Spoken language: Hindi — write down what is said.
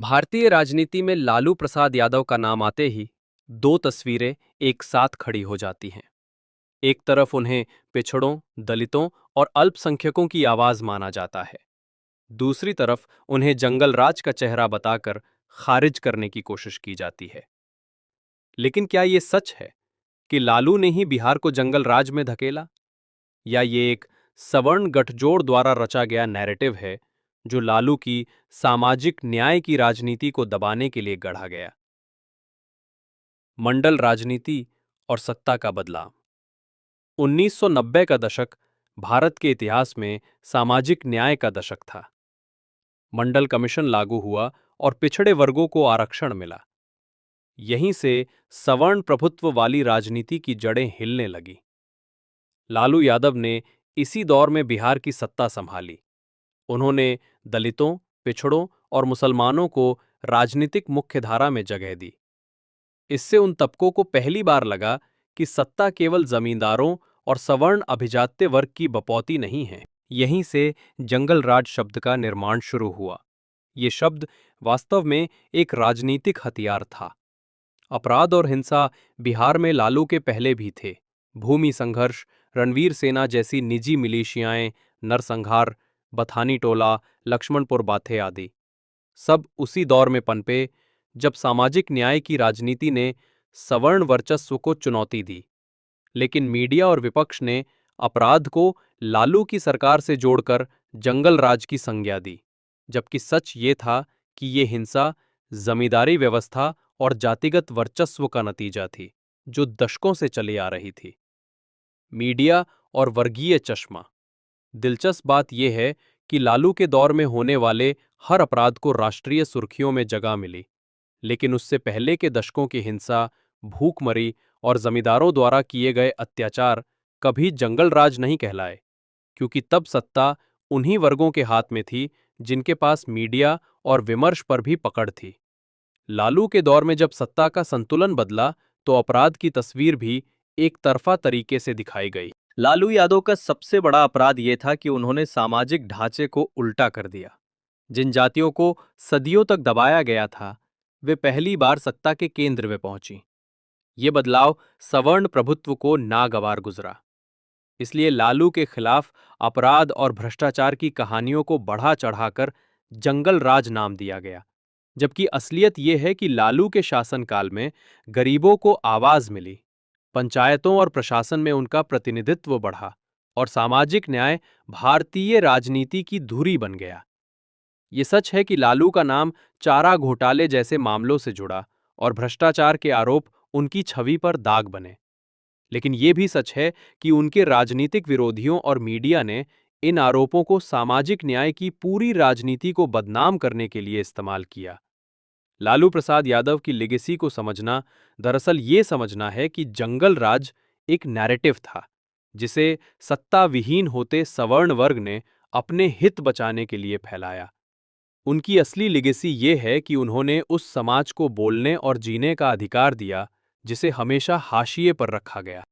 भारतीय राजनीति में लालू प्रसाद यादव का नाम आते ही दो तस्वीरें एक साथ खड़ी हो जाती हैं। एक तरफ उन्हें पिछड़ों, दलितों और अल्पसंख्यकों की आवाज माना जाता है। दूसरी तरफ उन्हें जंगल राज का चेहरा बताकर खारिज करने की कोशिश की जाती है। लेकिन क्या ये सच है कि लालू ने ही बिहार को जंगल राज में धकेला, या ये एक सवर्ण गठजोड़ द्वारा रचा गया नैरेटिव है जो लालू की सामाजिक न्याय की राजनीति को दबाने के लिए गढ़ा गया? मंडल राजनीति और सत्ता का बदलाव। 1990 का दशक भारत के इतिहास में सामाजिक न्याय का दशक था। मंडल कमीशन लागू हुआ और पिछड़े वर्गों को आरक्षण मिला। यहीं से सवर्ण प्रभुत्व वाली राजनीति की जड़ें हिलने लगी। लालू यादव ने इसी दौर में बिहार की सत्ता संभाली। उन्होंने दलितों, पिछड़ों और मुसलमानों को राजनीतिक मुख्यधारा में जगह दी। इससे उन तबकों को पहली बार लगा कि सत्ता केवल जमींदारों और सवर्ण अभिजात्य वर्ग की बपौती नहीं है। यहीं से जंगल राज शब्द का निर्माण शुरू हुआ। ये शब्द वास्तव में एक राजनीतिक हथियार था। अपराध और हिंसा बिहार में लालू के पहले भी थे। भूमि संघर्ष, रणवीर सेना जैसी निजी मिलिशियाएं, नरसंहार, बथानी टोला, लक्ष्मणपुर बाथे आदि सब उसी दौर में पनपे जब सामाजिक न्याय की राजनीति ने सवर्ण वर्चस्व को चुनौती दी। लेकिन मीडिया और विपक्ष ने अपराध को लालू की सरकार से जोड़कर जंगल राज की संज्ञा दी, जबकि सच ये था कि ये हिंसा जमींदारी व्यवस्था और जातिगत वर्चस्व का नतीजा थी जो दशकों से चली आ रही थी। मीडिया और वर्गीय चश्मा। दिलचस्प बात यह है कि लालू के दौर में होने वाले हर अपराध को राष्ट्रीय सुर्खियों में जगह मिली, लेकिन उससे पहले के दशकों की हिंसा, भूखमरी और जमींदारों द्वारा किए गए अत्याचार कभी जंगल राज नहीं कहलाए, क्योंकि तब सत्ता उन्हीं वर्गों के हाथ में थी जिनके पास मीडिया और विमर्श पर भी पकड़ थी। लालू के दौर में जब सत्ता का संतुलन बदला तो अपराध की तस्वीर भी एक तरफा तरीके से दिखाई गई। लालू यादव का सबसे बड़ा अपराध यह था कि उन्होंने सामाजिक ढांचे को उल्टा कर दिया। जिन जातियों को सदियों तक दबाया गया था, वे पहली बार सत्ता के केंद्र में पहुंची। ये बदलाव सवर्ण प्रभुत्व को नागवार गुजरा। इसलिए लालू के खिलाफ अपराध और भ्रष्टाचार की कहानियों को बढ़ा चढ़ाकर जंगल राज नाम दिया गया, जबकि असलियत यह है कि लालू के शासनकाल में गरीबों को आवाज मिली, पंचायतों और प्रशासन में उनका प्रतिनिधित्व बढ़ा और सामाजिक न्याय भारतीय राजनीति की धुरी बन गया। ये सच है कि लालू का नाम चारा घोटाले जैसे मामलों से जुड़ा और भ्रष्टाचार के आरोप उनकी छवि पर दाग बने। लेकिन ये भी सच है कि उनके राजनीतिक विरोधियों और मीडिया ने इन आरोपों को सामाजिक न्याय की पूरी राजनीति को बदनाम करने के लिए इस्तेमाल किया। लालू प्रसाद यादव की लेगेसी को समझना दरअसल ये समझना है कि जंगल राज एक नैरेटिव था, जिसे सत्ता विहीन होते सवर्ण वर्ग ने अपने हित बचाने के लिए फैलाया। उनकी असली लेगेसी ये है कि उन्होंने उस समाज को बोलने और जीने का अधिकार दिया जिसे हमेशा हाशिए पर रखा गया।